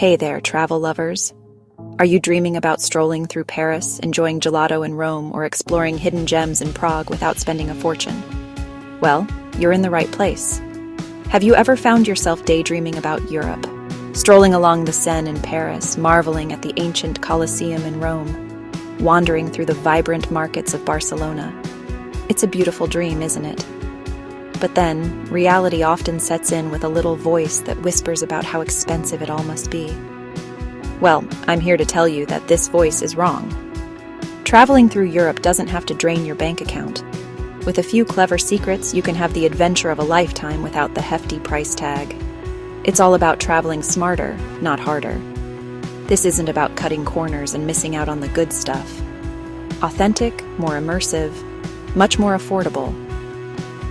Hey there, travel lovers. Are you dreaming about strolling through Paris, enjoying gelato in Rome, or exploring hidden gems in Prague without spending a fortune? Well, you're in the right place. Have you ever found yourself daydreaming about Europe? Strolling along the Seine in Paris, marveling at the ancient Colosseum in Rome, wandering through the vibrant markets of Barcelona. It's a beautiful dream, isn't it? But then, reality often sets in with a little voice that whispers about how expensive it all must be. Well, I'm here to tell you that this voice is wrong. Traveling through Europe doesn't have to drain your bank account. With a few clever secrets, you can have the adventure of a lifetime without the hefty price tag. It's all about traveling smarter, not harder. This isn't about cutting corners and missing out on the good stuff. Authentic, more immersive, much more affordable.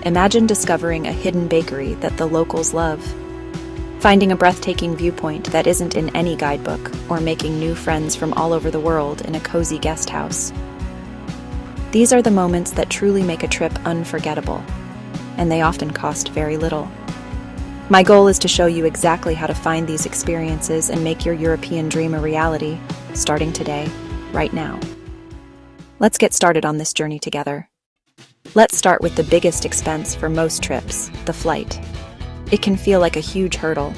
Imagine discovering a hidden bakery that the locals love, finding a breathtaking viewpoint that isn't in any guidebook, or making new friends from all over the world in a cozy guest house. These are the moments that truly make a trip unforgettable, and they often cost very little. My goal is to show you exactly how to find these experiences and make your European dream a reality, starting today, right now. Let's get started on this journey together. Let's start with the biggest expense for most trips, the flight. It can feel like a huge hurdle.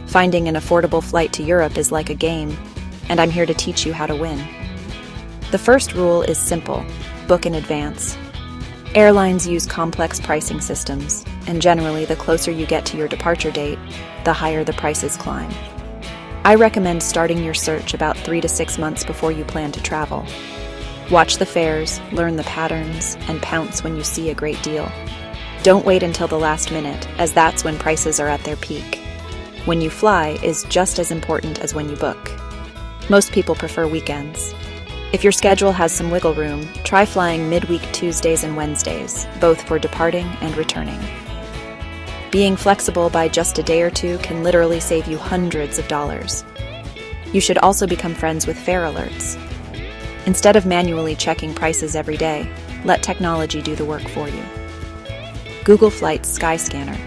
Finding an affordable flight to Europe is like a game, and I'm here to teach you how to win. The first rule is simple: book in advance. Airlines use complex pricing systems, and generally the closer you get to your departure date, the higher the prices climb. I recommend starting your search about 3 to 6 months before you plan to travel. Watch the fares, learn the patterns, and pounce when you see a great deal. Don't wait until the last minute, as that's when prices are at their peak. When you fly is just as important as when you book. Most people prefer weekends. If your schedule has some wiggle room, try flying midweek Tuesdays and Wednesdays, both for departing and returning. Being flexible by just a day or two can literally save you hundreds of dollars. You should also become friends with fare alerts. Instead of manually checking prices every day, let technology do the work for you. Google Flights Skyscanner.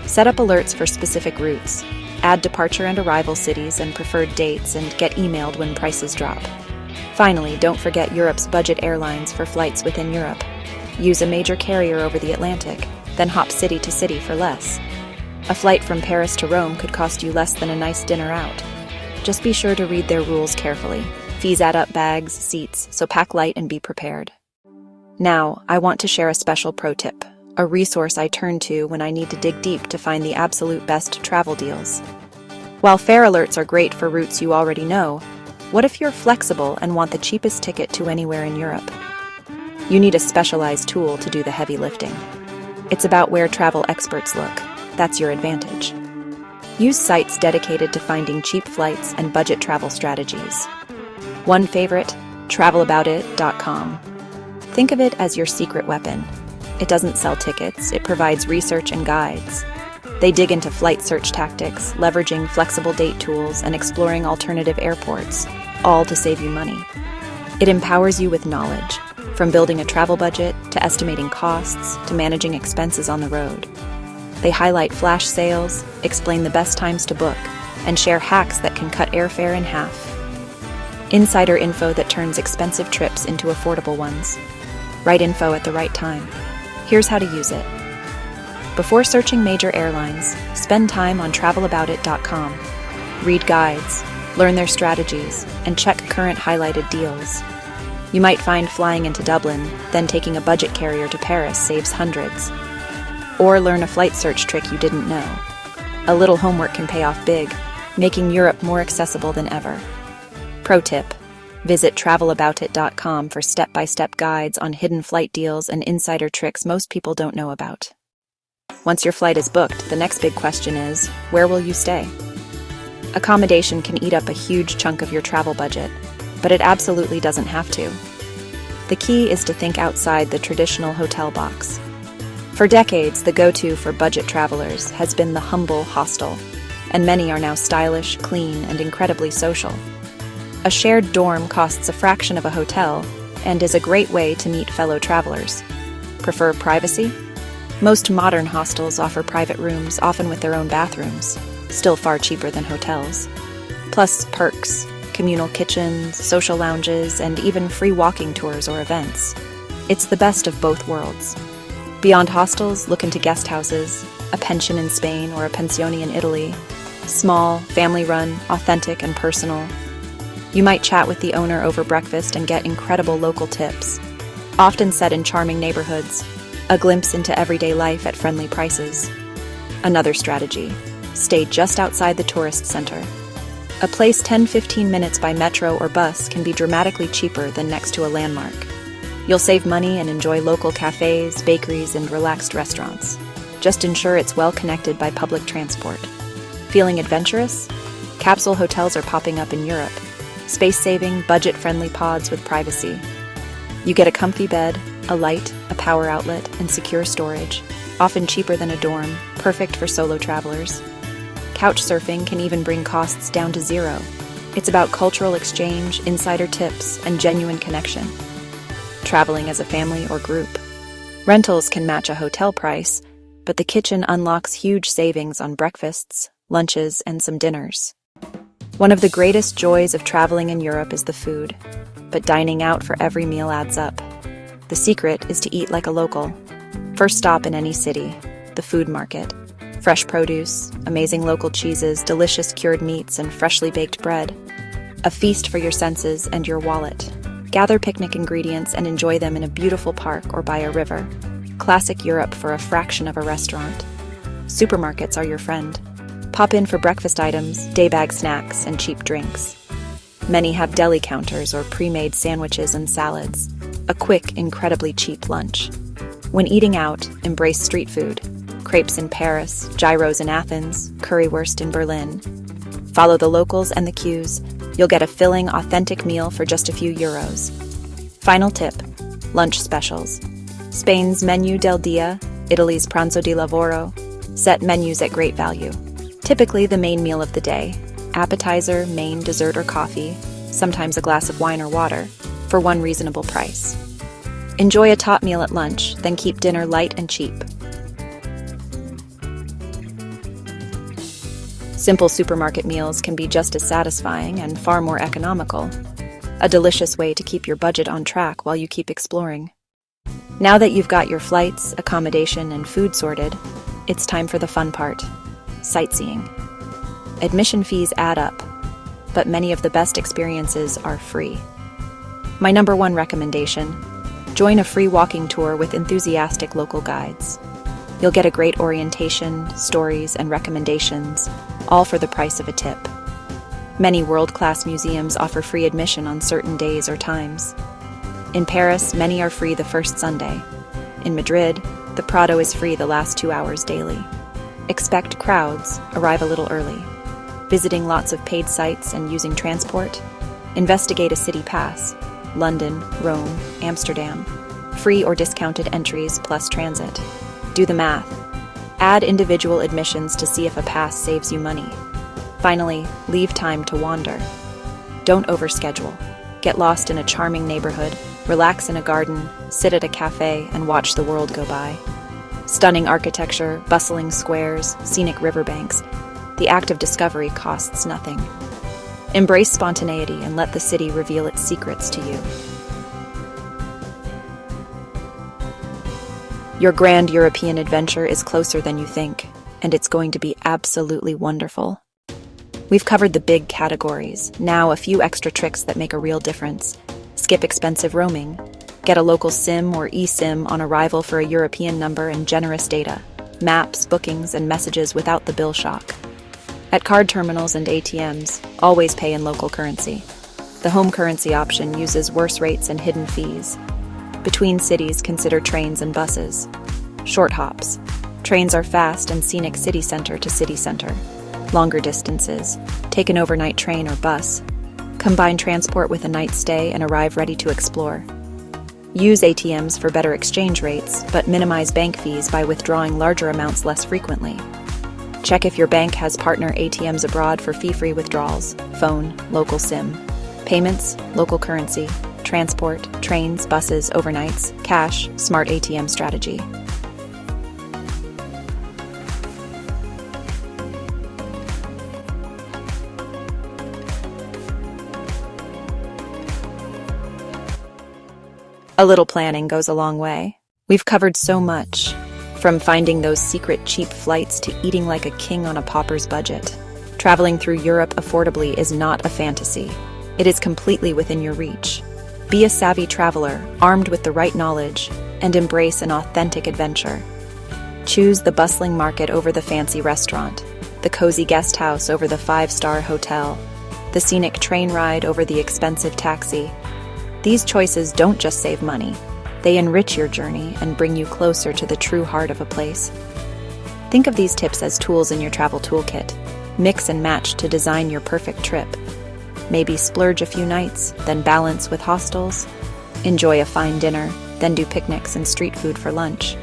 Set up alerts for specific routes, add departure and arrival cities and preferred dates, and get emailed when prices drop. Finally, don't forget Europe's budget airlines for flights within Europe. Use a major carrier over the Atlantic, then hop city to city for less. A flight from Paris to Rome could cost you less than a nice dinner out. Just be sure to read their rules carefully. Fees add up bags, seats, so pack light and be prepared. Now, I want to share a special pro tip, a resource I turn to when I need to dig deep to find the absolute best travel deals. While fare alerts are great for routes you already know, what if you're flexible and want the cheapest ticket to anywhere in Europe? You need a specialized tool to do the heavy lifting. It's about where travel experts look. That's your advantage. Use sites dedicated to finding cheap flights and budget travel strategies. One favorite, travelaboutit.com. Think of it as your secret weapon. It doesn't sell tickets, it provides research and guides. They dig into flight search tactics, leveraging flexible date tools and exploring alternative airports, all to save you money. It empowers you with knowledge, from building a travel budget to estimating costs to managing expenses on the road. They highlight flash sales, explain the best times to book, and share hacks that can cut airfare in half. Insider info that turns expensive trips into affordable ones. Right info at the right time. Here's how to use it. Before searching major airlines, spend time on travelaboutit.com. Read guides, learn their strategies, and check current highlighted deals. You might find flying into Dublin, then taking a budget carrier to Paris saves hundreds. Or learn a flight search trick you didn't know. A little homework can pay off big, making Europe more accessible than ever. Pro tip: visit travelaboutit.com for step-by-step guides on hidden flight deals and insider tricks most people don't know about. Once your flight is booked, the next big question is, where will you stay? Accommodation can eat up a huge chunk of your travel budget, but it absolutely doesn't have to. The key is to think outside the traditional hotel box. For decades, the go-to for budget travelers has been the humble hostel, and many are now stylish, clean, and incredibly social. A shared dorm costs a fraction of a hotel and is a great way to meet fellow travelers. Prefer privacy? Most modern hostels offer private rooms, often with their own bathrooms, still far cheaper than hotels. Plus perks, communal kitchens, social lounges, and even free walking tours or events. It's the best of both worlds. Beyond hostels, look into guest houses, a pension in Spain or a pensione in Italy. Small, family-run, authentic, and personal. You might chat with the owner over breakfast and get incredible local tips, often set in charming neighborhoods, a glimpse into everyday life at friendly prices. Another strategy: stay just outside the tourist center. A place 10-15 minutes by metro or bus can be dramatically cheaper than next to a landmark. You'll save money and enjoy local cafes, bakeries, and relaxed restaurants. Just ensure it's well connected by public transport. Feeling adventurous? Capsule hotels are popping up in Europe. Space-saving, budget-friendly pods with privacy. You get a comfy bed, a light, a power outlet, and secure storage, often cheaper than a dorm, perfect for solo travelers. Couch surfing can even bring costs down to zero. It's about cultural exchange, insider tips, and genuine connection. Traveling as a family or group. Rentals can match a hotel price, but the kitchen unlocks huge savings on breakfasts, lunches, and some dinners. One of the greatest joys of traveling in Europe is the food, but dining out for every meal adds up. The secret is to eat like a local. First stop in any city, the food market. Fresh produce, amazing local cheeses, delicious cured meats, and freshly baked bread. A feast for your senses and your wallet. Gather picnic ingredients and enjoy them in a beautiful park or by a river. Classic Europe for a fraction of a restaurant. Supermarkets are your friend. Pop in for breakfast items, day bag snacks, and cheap drinks. Many have deli counters or pre-made sandwiches and salads. A quick, incredibly cheap lunch. When eating out, embrace street food. Crepes in Paris, gyros in Athens, currywurst in Berlin. Follow the locals and the queues. You'll get a filling, authentic meal for just a few euros. Final tip: lunch specials. Spain's Menú del Día, Italy's Pranzo di Lavoro, set menus at great value. Typically the main meal of the day, appetizer, main, dessert, or coffee, sometimes a glass of wine or water, for one reasonable price. Enjoy a top meal at lunch, then keep dinner light and cheap. Simple supermarket meals can be just as satisfying and far more economical. A delicious way to keep your budget on track while you keep exploring. Now that you've got your flights, accommodation, and food sorted, it's time for the fun part: sightseeing. Admission fees add up, but many of the best experiences are free. My number one recommendation: join a free walking tour with enthusiastic local guides. You'll get a great orientation, stories, and recommendations, all for the price of a tip. Many world-class museums offer free admission on certain days or times. In Paris, many are free the first Sunday. In Madrid, the Prado is free the last 2 hours daily. Expect crowds, arrive a little early. Visiting lots of paid sites and using transport? Investigate a city pass. London, Rome, Amsterdam. Free or discounted entries plus transit. Do the math. Add individual admissions to see if a pass saves you money. Finally, leave time to wander. Don't overschedule. Get lost in a charming neighborhood, relax in a garden, sit at a cafe, and watch the world go by. Stunning architecture, bustling squares, scenic riverbanks. The act of discovery costs nothing. Embrace spontaneity and let the city reveal its secrets to you. Your grand European adventure is closer than you think, and it's going to be absolutely wonderful. We've covered the big categories. Now a few extra tricks that make a real difference. Skip expensive roaming. Get a local SIM or eSIM on arrival for a European number and generous data. Maps, bookings, and messages without the bill shock. At card terminals and ATMs, always pay in local currency. The home currency option uses worse rates and hidden fees. Between cities, consider trains and buses. Short hops. Trains are fast and scenic city center to city center. Longer distances. Take an overnight train or bus. Combine transport with a night stay and arrive ready to explore. Use ATMs for better exchange rates, but minimize bank fees by withdrawing larger amounts less frequently. Check if your bank has partner ATMs abroad for fee-free withdrawals. Phone, local SIM. Payments, local currency. Transport, trains, buses, overnights, cash, smart ATM strategy. A little planning goes a long way. We've covered so much, from finding those secret cheap flights to eating like a king on a pauper's budget. Traveling through Europe affordably is not a fantasy. It is completely within your reach. Be a savvy traveler, armed with the right knowledge, and embrace an authentic adventure. Choose the bustling market over the fancy restaurant, the cozy guest house over the five-star hotel, the scenic train ride over the expensive taxi. These choices don't just save money. They enrich your journey and bring you closer to the true heart of a place. Think of these tips as tools in your travel toolkit. Mix and match to design your perfect trip. Maybe splurge a few nights, then balance with hostels. Enjoy a fine dinner, then do picnics and street food for lunch.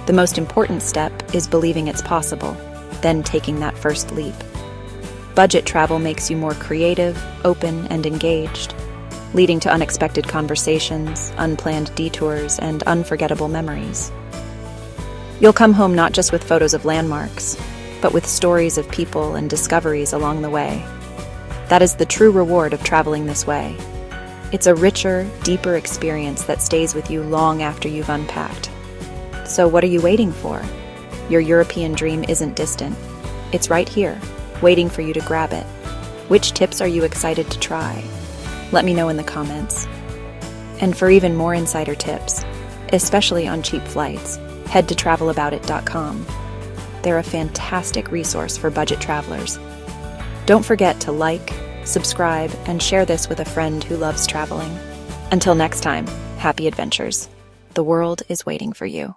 The most important step is believing it's possible, then taking that first leap. Budget travel makes you more creative, open, and engaged, leading to unexpected conversations, unplanned detours, and unforgettable memories. You'll come home not just with photos of landmarks, but with stories of people and discoveries along the way. That is the true reward of traveling this way. It's a richer, deeper experience that stays with you long after you've unpacked. So what are you waiting for? Your European dream isn't distant. It's right here, waiting for you to grab it. Which tips are you excited to try? Let me know in the comments. And for even more insider tips, especially on cheap flights, head to travelaboutit.com. They're a fantastic resource for budget travelers. Don't forget to like, subscribe, and share this with a friend who loves traveling. Until next time, happy adventures. The world is waiting for you.